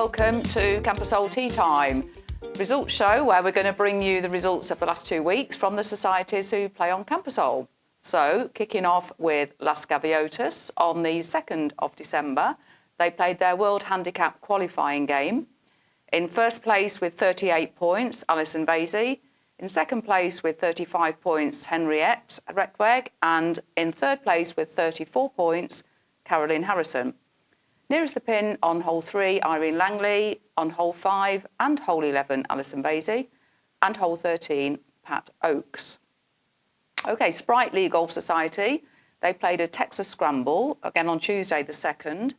welcome to Campusole Tea Time results show, where we're going to bring you the results of the last 2 weeks from the societies who play on Campusole. So, kicking off with Las Gaviotas on the 2nd of December, they played their World Handicap qualifying game. In first place with 38 points, Alison Vasey. In second place with 35 points, Henriette Rekweg. And in third place with 34 points, Caroline Harrison. Nearest the pin on hole 3, Irene Langley. On hole 5 and hole 11, Alison Vasey. And hole 13, Pat Oakes. OK, Sprightly Golf Society, they played a Texas Scramble, again on Tuesday the 2nd.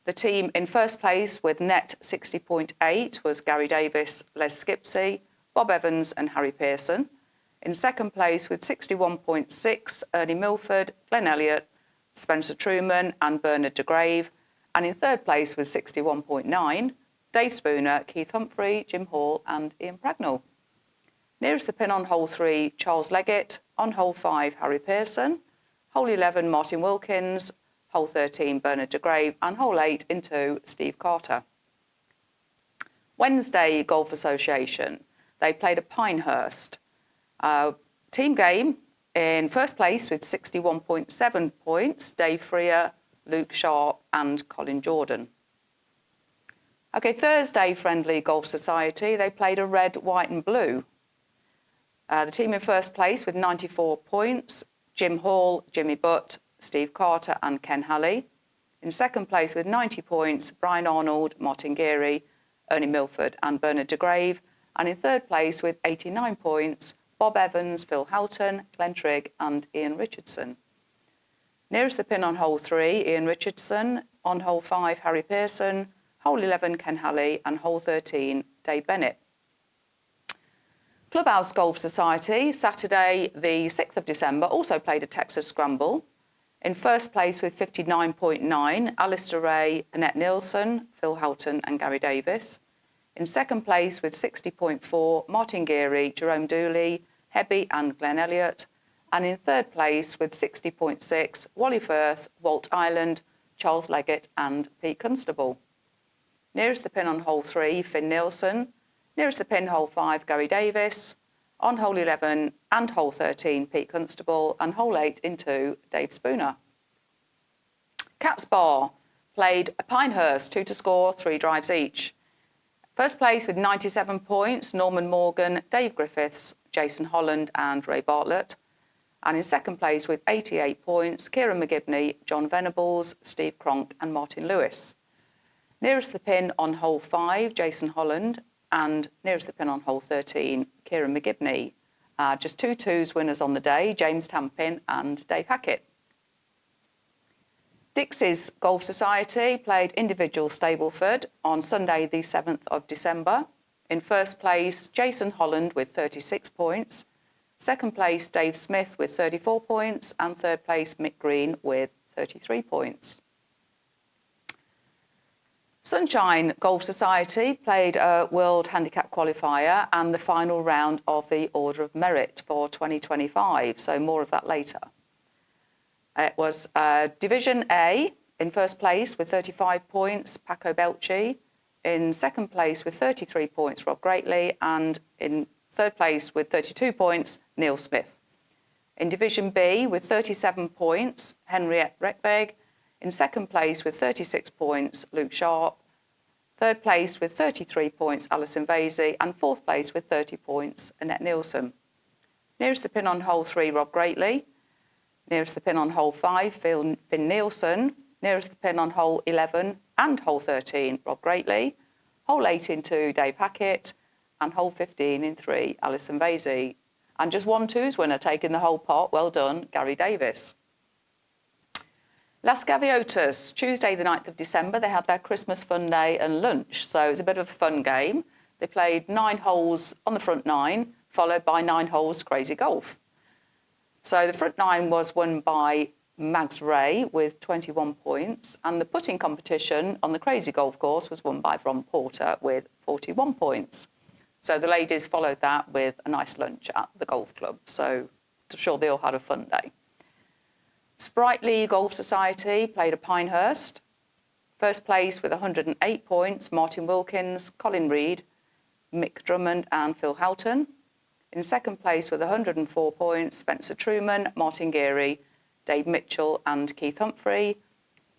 The team in first place with net 60.8 was Gary Davis, Les Skipsey, Bob Evans and Harry Pearson. In second place with 61.6, Ernie Milford, Glenn Elliott, Spencer Truman and Bernard de Grave. And in third place with 61.9, Dave Spooner, Keith Humphrey, Jim Hall and Ian Pragnell. Nearest the pin on hole 3, Charles Leggett. On hole 5, Harry Pearson. Hole 11, Martin Wilkins. Hole 13, Bernard de Grave. And hole 8 in 2, Steve Carter. Wednesday Golf Association. They played at Pinehurst. Team game in first place with 61.7 points, Dave Freer, Luke Sharp and Colin Jordan. OK, Thursday Friendly Golf Society, they played a red, white and blue. The team in first place with 94 points, Jim Hall, Jimmy Butt, Steve Carter and Ken Halley. In second place with 90 points, Brian Arnold, Martin Geary, Ernie Milford and Bernard de Grave. And in third place with 89 points, Bob Evans, Phil Houghton, Glenn Trigg and Ian Richardson. Nearest the pin on hole 3, Ian Richardson. On hole 5, Harry Pearson. Hole 11, Ken Halley. And hole 13, Dave Bennett. Clubhouse Golf Society, Saturday the 6th of December, also played a Texas Scramble. In first place with 59.9, Alistair Ray, Annette Nielsen, Phil Houghton and Gary Davis. In second place with 60.4, Martin Geary, Jerome Dooley, Hebby and Glenn Elliott. And in third place with 60.6, Wally Firth, Walt Island, Charles Leggett and Pete Constable. Nearest the pin on hole 3, Finn Nielsen. Nearest the pin, hole 5, Gary Davis. On hole 11 and hole 13, Pete Constable. And hole 8 in 2, Dave Spooner. Cats Bar played a Pinehurst, 2 to score, 3 drives each. First place with 97 points, Norman Morgan, Dave Griffiths, Jason Holland and Ray Bartlett. And in second place with 88 points, Kieran McGibney, John Venables, Steve Cronk and Martin Lewis. Nearest the pin on hole 5, Jason Holland. And nearest the pin on hole 13, Kieran McGibney. Just 2 twos winners on the day, James Tampin and Dave Hackett. Dixie's Golf Society played individual Stableford on Sunday the 7th of December. In first place, Jason Holland with 36 points. Second place, Dave Smith with 34 points. And third place, Mick Green with 33 points. Sunshine Golf Society played a World Handicap qualifier and the final round of the Order of Merit for 2025, so more of that later. It was Division A in first place with 35 points, Paco Belchi. In second place with 33 points, Rob Greatley. And in third place with 32 points, Neil Smith. In Division B with 37 points, Henriette Rekweg. In second place with 36 points, Luke Sharp. Third place with 33 points, Alison Vasey. And fourth place with 30 points, Annette Nielsen. Nearest the pin on hole 3, Rob Greatley. Nearest the pin on hole 5, Finn Nielsen. Nearest the pin on hole 11 and hole 13, Rob Greatley. Hole 8 in 2, Dave Hackett. And hole 15 in 3, Alison Vasey. And just 1 twos winner taking the whole pot. Well done, Gary Davis. Las Gaviotas, Tuesday the 9th of December, they had their Christmas fun day and lunch, so it was a bit of a fun game. They played 9 holes on the front 9, followed by 9 holes crazy golf. So the front 9 was won by Mags Ray with 21 points, and the putting competition on the crazy golf course was won by Ron Porter with 41 points. So the ladies followed that with a nice lunch at the golf club, so I'm sure they all had a fun day. Sprightly Golf Society played at Pinehurst. First place with 108 points, Martin Wilkins, Colin Reid, Mick Drummond and Phil Houghton. In second place with 104 points, Spencer Truman, Martin Geary, Dave Mitchell and Keith Humphrey.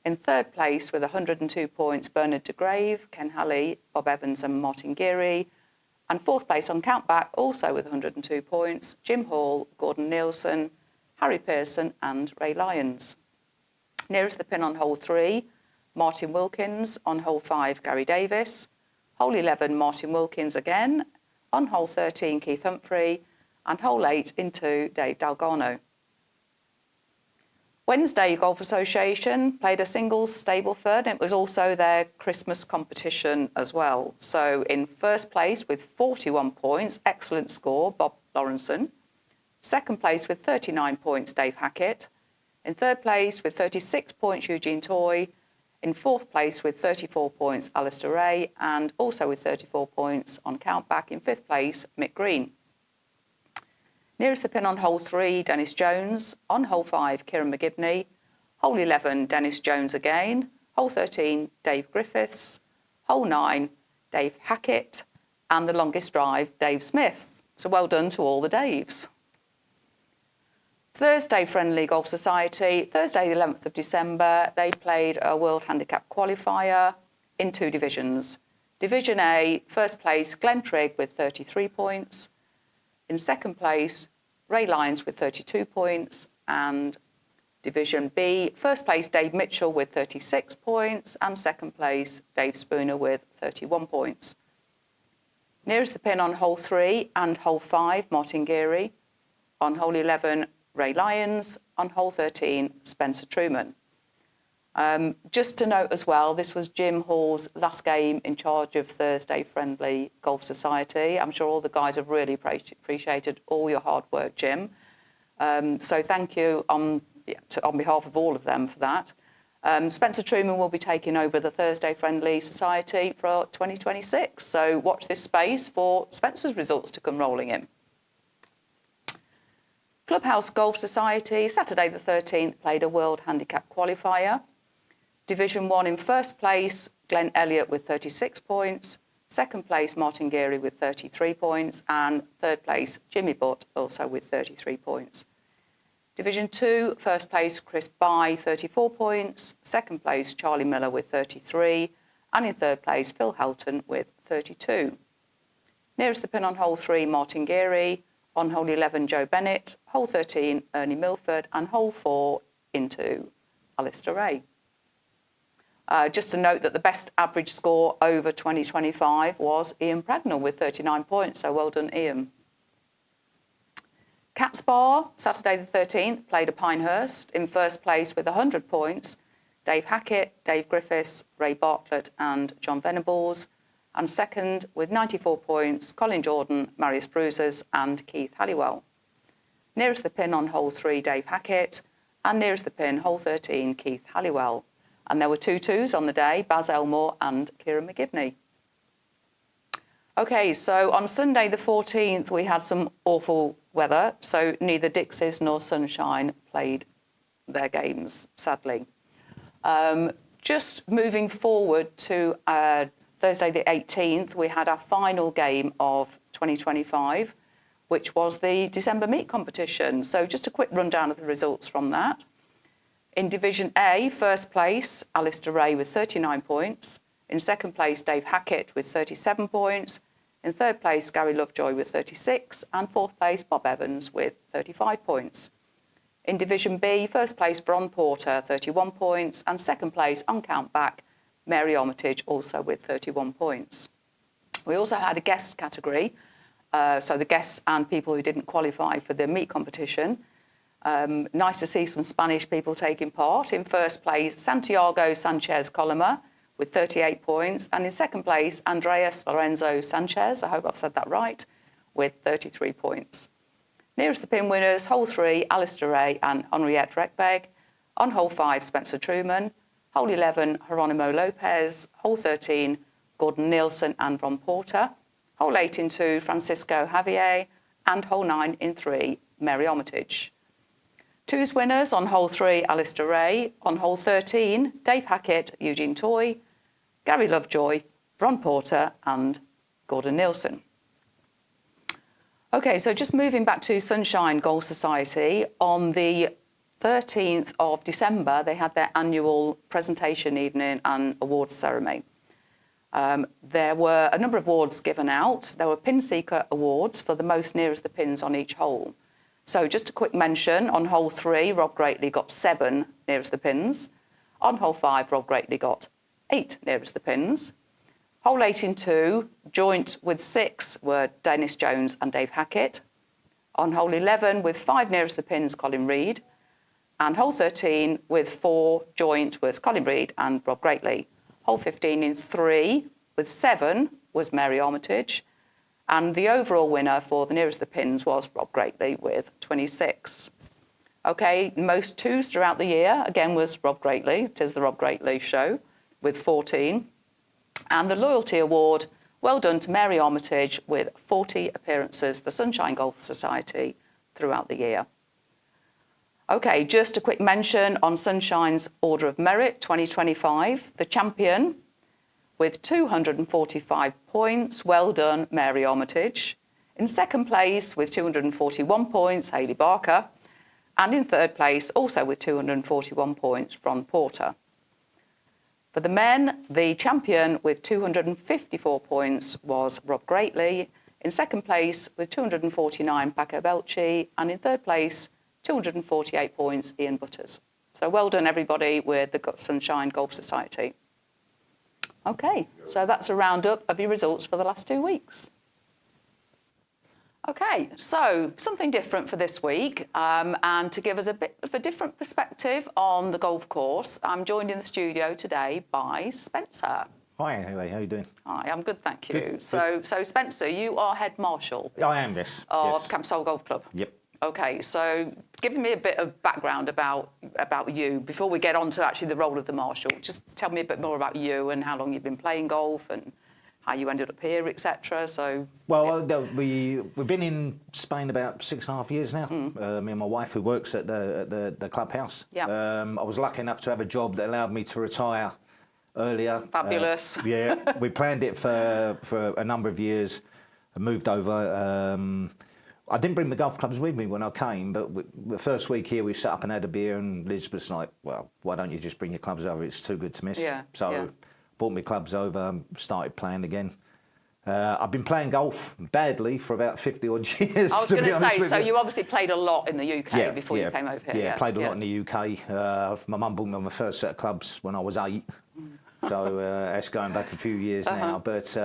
In third place with 102 points, Bernard de Grave, Ken Halley, Bob Evans and Martin Geary. And fourth place on countback, also with 102 points, Jim Hall, Gordon Nielsen, Harry Pearson and Ray Lyons. Nearest the pin on hole 3, Martin Wilkins. On hole 5, Gary Davis. Hole 11, Martin Wilkins again. On hole 13, Keith Humphrey. And hole 8 into Dave Dalgano. Wednesday Golf Association played a singles Stableford, and it was also their Christmas competition as well. So in first place with 41 points, excellent score, Bob Lawrenson. Second place with 39 points, Dave Hackett. In third place with 36 points, Eugene Toy. In fourth place with 34 points, Alistair Ray. And also with 34 points on countback in fifth place, Mick Green. Nearest the pin on hole 3, Dennis Jones. On hole 5, Kieran McGibney. Hole 11, Dennis Jones again. Hole 13, Dave Griffiths. Hole 9, Dave Hackett. And the longest drive, Dave Smith. So well done to all the Daves. Thursday Friendly Golf Society, Thursday the 11th of December, they played a World Handicap qualifier in 2 divisions. Division A, first place, Glenn Trigg with 33 points. In second place, Ray Lyons with 32 points. And Division B, first place, Dave Mitchell with 36 points. And second place, Dave Spooner with 31 points. Nearest the pin on hole 3 and hole 5, Martin Geary. On hole 11, Ray Lyons. On hole 13, Spencer Truman. Just to note as well, this was Jim Hall's last game in charge of Thursday Friendly Golf Society. I'm sure all the guys have really appreciated all your hard work, Jim. So thank you on behalf of all of them for that. Spencer Truman will be taking over the Thursday Friendly Society for 2026. So watch this space for Spencer's results to come rolling in. Clubhouse Golf Society, Saturday the 13th, played a World Handicap qualifier. Division 1 in first place, Glenn Elliott with 36 points. Second place, Martin Geary with 33 points. And third place, Jimmy Butt, also with 33 points. Division 2, first place, Chris Bye, 34 points. Second place, Charlie Miller with 33. And in third place, Phil Helton with 32. Nearest the pin on hole 3, Martin Geary. On hole 11, Joe Bennett. Hole 13, Ernie Milford. And hole 4 into Alistair Ray. Just to note that the best average score over 2025 was Ian Pragnell with 39 points. So well done, Ian. Cats Bar, Saturday the 13th, played a Pinehurst. In first place with 100 points, Dave Hackett, Dave Griffiths, Ray Bartlett and John Venables. And second with 94 points, Colin Jordan, Marius Bruisers and Keith Halliwell. Nearest the pin on hole 3, Dave Hackett. And nearest the pin, hole 13, Keith Halliwell. And there were 2 twos on the day, Baz Elmore and Kieran McGibney. OK, so on Sunday the 14th, we had some awful weather, so neither Dixies nor Sunshine played their games, sadly. Just moving forward to Thursday the 18th, we had our final game of 2025, which was the December meet competition. So just a quick rundown of the results from that. In Division A, first place, Alistair Ray with 39 points. In second place, Dave Hackett with 37 points. In third place, Gary Lovejoy with 36. And fourth place, Bob Evans with 35 points. In Division B, first place, Bron Porter, 31 points. And second place, on countback, Mary Armitage, also with 31 points. We also had a guest category, so the guests and people who didn't qualify for the meet competition. Nice to see some Spanish people taking part. In first place, Santiago Sanchez Coloma with 38 points. And in second place, Andreas Lorenzo Sanchez, I hope I've said that right, with 33 points. Nearest the pin winners, hole 3, Alistair Ray and Henriette Reckbeg. On hole 5, Spencer Truman. Hole 11, Geronimo Lopez. Hole 13, Gordon Nielsen and Ron Porter. Hole 8 in 2, Francisco Javier. And hole 9 in 3, Mary Armitage. Twos winners on hole 3, Alistair Ray. On hole 13, Dave Hackett, Eugene Toy, Gary Lovejoy, Ron Porter and Gordon Nielsen. OK, so just moving back to Sunshine Golf Society, on the 13th of December, they had their annual presentation evening and awards ceremony. There were a number of awards given out. There were Pin Seeker Awards for the most nearest the pins on each hole. So just a quick mention, on hole 3, Rob Greatley got 7 nearest the pins. On hole 5, Rob Greatley got 8 nearest the pins. Hole 18-2, joint with 6 were Dennis Jones and Dave Hackett. On hole 11, with 5 nearest the pins, Colin Reid. And hole 13, with 4 joint, was Colin Reid and Rob Greatley. Hole 15 in 3, with 7, was Mary Armitage. And the overall winner for the nearest the pins was Rob Greatley with 26. OK, most twos throughout the year, again, was Rob Greatley. It is the Rob Greatley Show, with 14. And the Loyalty Award, well done to Mary Armitage, with 40 appearances for Sunshine Golf Society throughout the year. OK, just a quick mention on Sunshine's Order of Merit 2025. The champion, with 245 points, well done, Mary Armitage. In second place, with 241 points, Hayley Barker. And in third place, also with 241 points, Ron Porter. For the men, the champion with 254 points was Rob Greatley. In second place, with 249, Paco Belchi. And in third place, 248 points, Ian Butters. So well done, everybody, with the Sunshine Golf Society. OK, so that's a roundup of your results for the last 2 weeks. OK, so something different for this week, and to give us a bit of a different perspective on the golf course, I'm joined in the studio today by Spencer. Hi, Haley, how are you doing? Hi, I'm good, thank you. Good. So Spencer, you are head marshal. I am, yes. Of Campsole Golf Club. Yep. OK, so give me a bit of background about you before we get on to actually the role of the marshal. Just tell me a bit more about you and how long you've been playing golf and how you ended up here, etc. So, well, yeah. We've been in Spain about 6.5 years now. Me and my wife, who works at the clubhouse. Yeah. I was lucky enough to have a job that allowed me to retire earlier. Fabulous. Yeah, we planned it for a number of years. I moved over. I didn't bring the golf clubs with me when I came, but the first week here we sat up and had a beer, and Liz was like, well, why don't you just bring your clubs over? It's too good to miss. Yeah, so yeah. Brought my clubs over, started playing again. I've been playing golf badly for about 50 odd years. I was going to say, so you obviously played a lot in the UK before you came over here. Yeah, played a lot in the UK. My mum bought me my first set of clubs when I was 8. So that's going back a few years now. But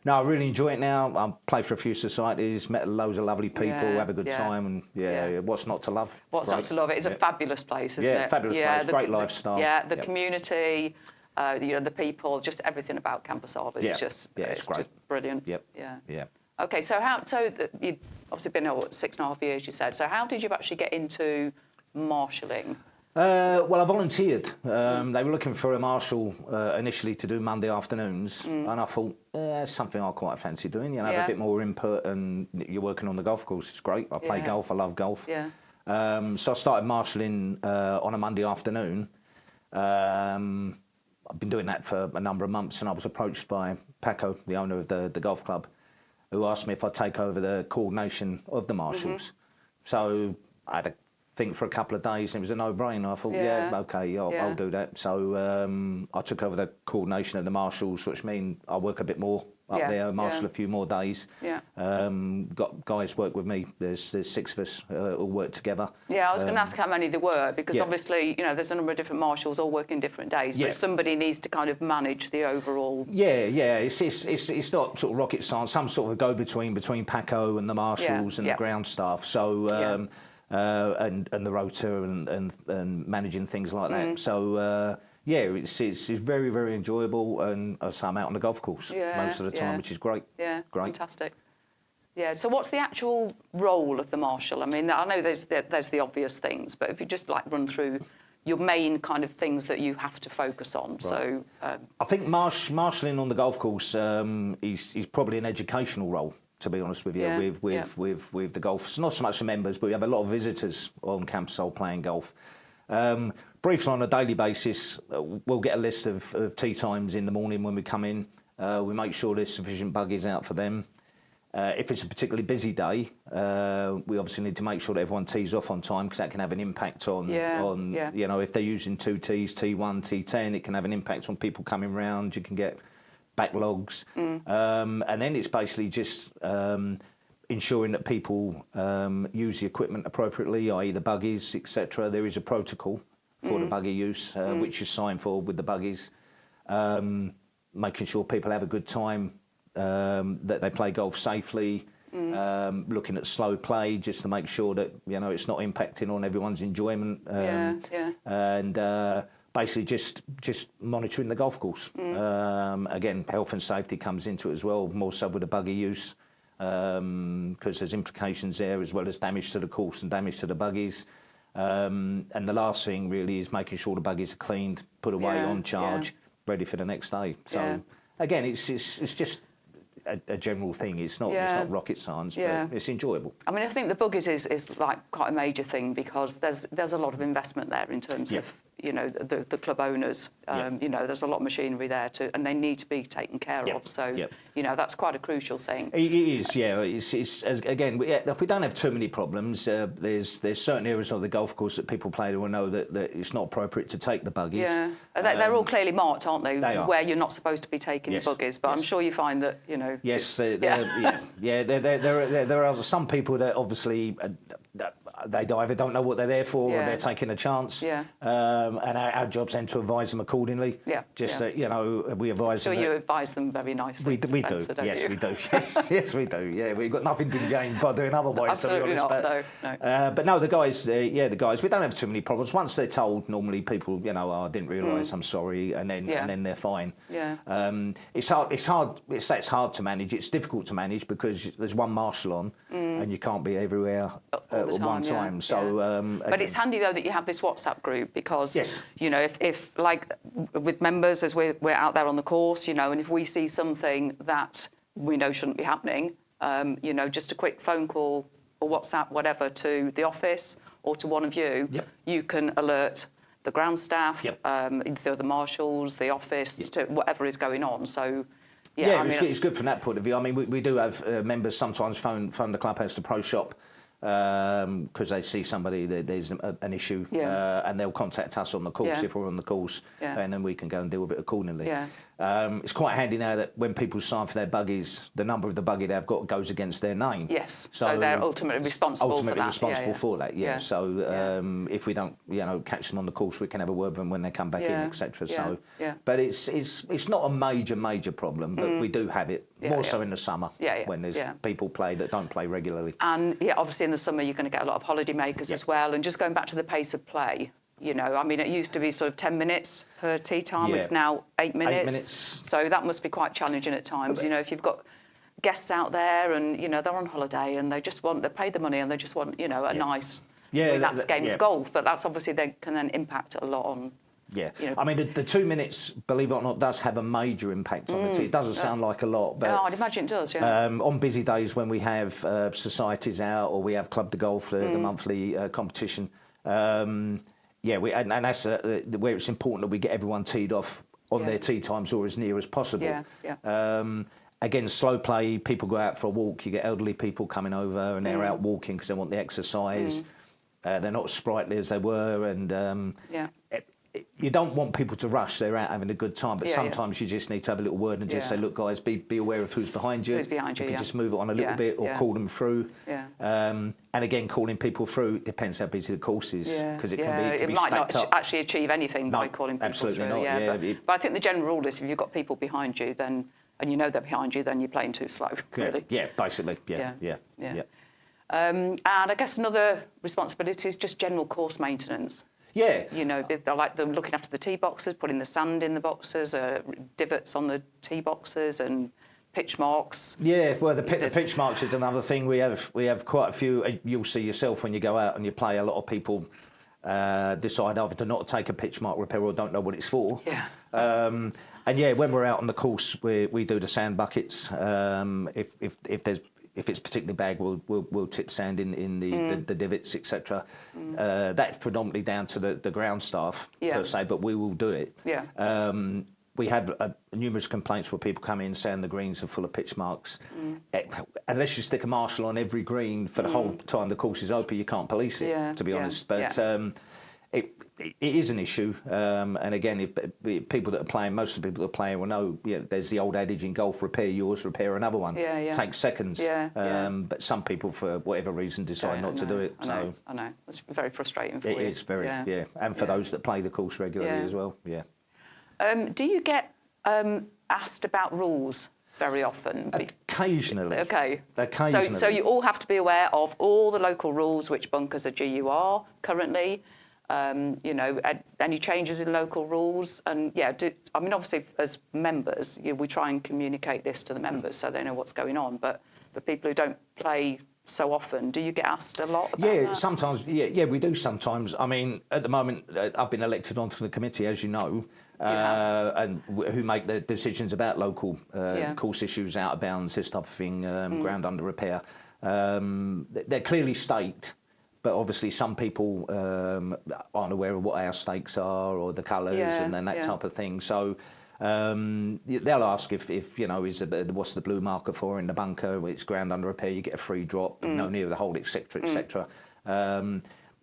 no, I really enjoy it now. I play for a few societies, met loads of lovely people, have a good time, and what's not to love? What's not to love? It's a fabulous place, isn't it? Yeah, fabulous place, great lifestyle. The community, the people, just everything about Campasol is just it's great. Just brilliant. Yep. Yeah. Okay, so you've obviously been here 6.5 years, you said. So how did you actually get into marshalling? Well, I volunteered. They were looking for a marshal initially to do Monday afternoons, and I thought, that's something I quite fancy doing. You know, have a bit more input, and you're working on the golf course. It's great. I play golf. I love golf. Yeah. So I started marshalling on a Monday afternoon. I've been doing that for a number of months, and I was approached by Paco, the owner of the golf club, who asked me if I'd take over the coordination of the marshals. So I had a think for a couple of days, and it was a no-brainer. I thought, OK, I'll do that. So I took over the coordination of the marshals, which means I work a bit more up there, marshal a few more days. Yeah. Got guys work with me. There's 6 of us all work together. Yeah, I was going to ask how many there were, because obviously, there's a number of different marshals all working different days, but somebody needs to kind of manage the overall. Yeah. It's not sort of rocket science. Some sort of go-between between Paco and the marshals and the ground staff. So. And the rotor and managing things like that. So it's very, very enjoyable, and so I'm out on the golf course most of the time, which is great. Yeah, great. Fantastic. Yeah. So what's the actual role of the marshal? I mean, I know there's the obvious things, but if you just run through your main kind of things that you have to focus on. Right. So I think marshalling on the golf course is probably an educational role. to be honest with you, Yeah, with the golfers. Not so much the members, but we have a lot of visitors on Campusole playing golf. Briefly on a daily basis, we'll get a list of tee times in the morning when we come in. We make sure there's sufficient buggies out for them. If it's a particularly busy day, we obviously need to make sure that everyone tees off on time, because that can have an impact on you know, if they're using 2 tees, T1, T10, it can have an impact on people coming round. You can get backlogs. And then it's basically just ensuring that people use the equipment appropriately, i.e. the buggies, etc. There is a protocol for the buggy use, which is signed for with the buggies. Making sure people have a good time, that they play golf safely, looking at slow play just to make sure that, you know, it's not impacting on everyone's enjoyment. And basically just monitoring the golf course. Again, health and safety comes into it as well, more so with the buggy use, because there's implications there as well as damage to the course and damage to the buggies. And the last thing really is making sure the buggies are cleaned, put away on charge, ready for the next day. So again, it's just a general thing. It's not rocket science, but it's enjoyable. I mean, I think the buggies is like quite a major thing, because there's a lot of investment there in terms of, you know, the club owners. You know, there's a lot of machinery there and they need to be taken care of. So, you know, that's quite a crucial thing. It is, yeah. It's again, we don't have too many problems. There's certain areas of the golf course that people play that will know that it's not appropriate to take the buggies. Yeah, they're all clearly marked, aren't they? They are. Where you're not supposed to be taking the buggies. But I'm sure you find that, you know. Yes, there are some people that obviously they either don't know what they're there for, or they're taking a chance. And our job's then to advise them accordingly. Just that, you know, we advise them. So you advise them very nicely. We do. Yes, we do. Yes, we do. Yeah, we've got nothing to gain by doing otherwise. Absolutely to be honest. not. No. But no, the guys. The guys. We don't have too many problems. Once they're told, normally people, you know, I didn't realise. I'm sorry, and then they're fine. It's hard to manage. It's difficult to manage because there's one marshal on, and you can't be everywhere at one time. So, but it's handy though that you have this WhatsApp group, because you know, if like with members, as we're out there on the course, you know, and if we see something that we know shouldn't be happening, you know, just a quick phone call or WhatsApp, whatever, to the office or to one of you, you can alert the ground staff, either the marshals, the office, to whatever is going on. So. I mean, it's good from that point of view. I mean, we do have members sometimes phone the clubhouse to Pro Shop, because they see somebody there's an issue, and they'll contact us on the course if we're on the course, and then we can go and deal with it accordingly. It's quite handy now that when people sign for their buggies, the number of the buggy they've got goes against their name. So they're ultimately responsible for that. So if we don't, you know, catch them on the course, we can have a word with them when they come back in, etc. So, but it's not a major problem, but we do have it more so in the summer when there's people play that don't play regularly. And obviously in the summer you're going to get a lot of holiday makers as well. And just going back to the pace of play. You know, I mean, it used to be sort of 10 minutes per tee time. It's now 8 minutes. 8 minutes. So that must be quite challenging at times. You know, if you've got guests out there and, you know, they're on holiday and they paid the money and they just want, you know, a nice, relaxed game of golf. But that's obviously can then impact a lot on. You know. I mean, the 2 minutes, believe it or not, does have a major impact on the tee. It doesn't sound like a lot, but I'd imagine it does. On busy days when we have societies out or we have Club de Golf, the monthly competition. And that's where it's important that we get everyone teed off on their tee times or as near as possible. Again, slow play, people go out for a walk. You get elderly people coming over and they're out walking because they want the exercise. They're not as sprightly as they were, and you don't want people to rush. They're out having a good time, but sometimes you just need to have a little word and just say, look, guys, be aware of who's behind you. Who's behind you, can just move it on a little bit or call them through. And again, calling people through depends how busy the course is, because it can be might not up. actually achieve anything by calling people absolutely through. Not. But I think the general rule is if you've got people behind you, then and you know they're behind you, then you're playing too slow, really. Basically. And I guess another responsibility is just general course maintenance. You know, they're like them looking after the tee boxes, putting the sand in the boxes, divots on the tee boxes, and pitch marks. Well, the pitch marks is another thing. We have quite a few. You'll see yourself when you go out and you play. A lot of people decide either to not take a pitch mark repair or don't know what it's for. And when we're out on the course, we do the sand buckets. If there's if it's particularly bad, we'll tip sand in the divots, etc. That's predominantly down to the ground staff per se, but we will do it. Yeah. We have numerous complaints where people come in saying the greens are full of pitch marks. Unless you stick a marshal on every green for the whole time the course is open, you can't police it, to be honest. But it is an issue. And again, if people that are playing, most of the people that are playing will know, there's the old adage in golf, repair yours, repair another one. Takes seconds. But some people, for whatever reason, decide not to do it. I know. It's very frustrating for you. It is very, and for those that play the course regularly as well, Do you get asked about rules very often? Occasionally. Okay. Occasionally. So you all have to be aware of all the local rules, which bunkers are GUR currently. Any changes in local rules, and obviously as members, we try and communicate this to the members so they know what's going on. But for people who don't play so often, do you get asked a lot about that? Sometimes. Yeah, we do sometimes. I mean, at the moment, I've been elected onto the committee, as you know, and who make the decisions about local course issues, out of bounds, this type of thing, ground under repair. They're clearly staked. But obviously, some people aren't aware of what our stakes are or the colours and then that type of thing. So they'll ask if what's the blue marker for in the bunker? It's ground under repair. You get a free drop, no near the hole, etc., etc.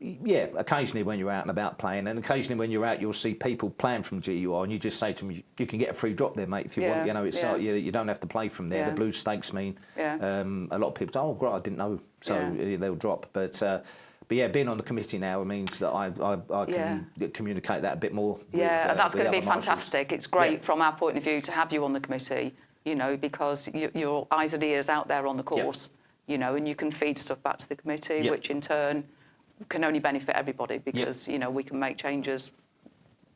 Occasionally when you're out and about playing, and occasionally when you're out, you'll see people playing from GUR, and you just say to them, "You can get a free drop there, mate, if you want." It's like, you don't have to play from there. The blue stakes mean a lot of people say, "Oh, great, I didn't know," so they'll drop. But being on the committee now means that I can communicate that a bit more. And that's going to be fantastic. Marshals. It's great from our point of view to have you on the committee, because you're eyes and ears out there on the course, and you can feed stuff back to the committee, which in turn can only benefit everybody because, we can make changes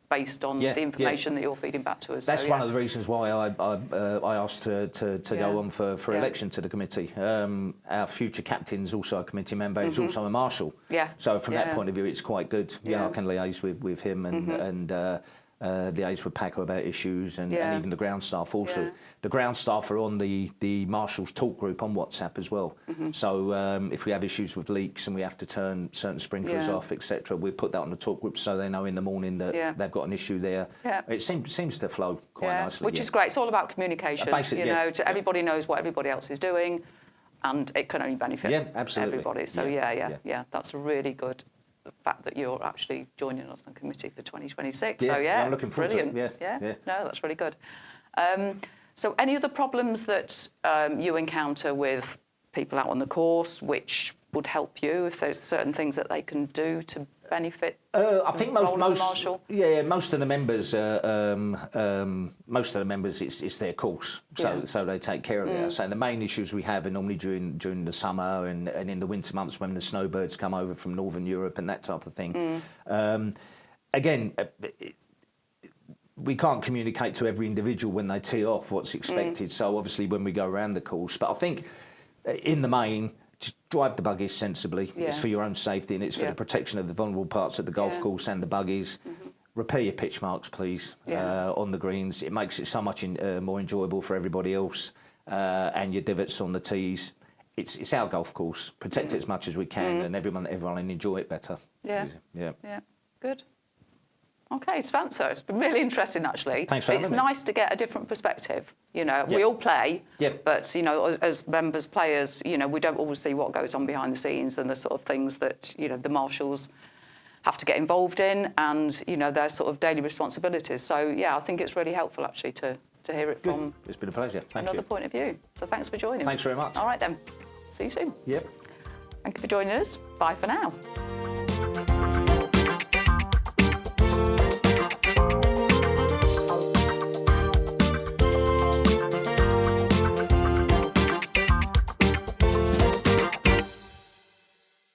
based on the information that you're feeding back to us. That's one of the reasons why I asked to go on for election to the committee. Our future captain's also a committee member. He's also a marshal. So from that point of view, it's quite good. I can liaise with him and liaise with Paco about issues and even the ground staff also. The ground staff are on the Marshals talk group on WhatsApp as well. So if we have issues with leaks and we have to turn certain sprinklers off, etc., we put that on the talk group so they know in the morning that they've got an issue there. It seems to flow quite nicely. Which is great. It's all about communication. Everybody knows what everybody else is doing, and it can only benefit everybody. So that's a really good fact that you're actually joining us on the committee for 2026. I'm looking forward to it. No, that's really good. So any other problems that you encounter with people out on the course which would help you, if there's certain things that they can do to benefit? I think most of the members, it's their course, so they take care of it. So the main issues we have are normally during the summer and in the winter months when the snowbirds come over from Northern Europe and that type of thing. Again, we can't communicate to every individual when they tee off what's expected. So obviously when we go around the course, but I think in the main, just drive the buggies sensibly. It's for your own safety and it's for the protection of the vulnerable parts of the golf course and the buggies. Repair your pitch marks, please, on the greens. It makes it so much more enjoyable for everybody else. And your divots on the tees. It's our golf course. Protect it as much as we can, and everyone will enjoy it better. Good. Okay, Spencer, it's been really interesting, actually. Thanks for having me. It's nice to get a different perspective. We all play, but, as members, players, we don't always see what goes on behind the scenes and the sort of things that, the marshals have to get involved in and, their sort of daily responsibilities. So, I think it's really helpful, actually, to hear it from It's been a pleasure. another point of view. So thanks for joining. Thanks very much. All right, then. See you soon. Yep. Thank you for joining us. Bye for now.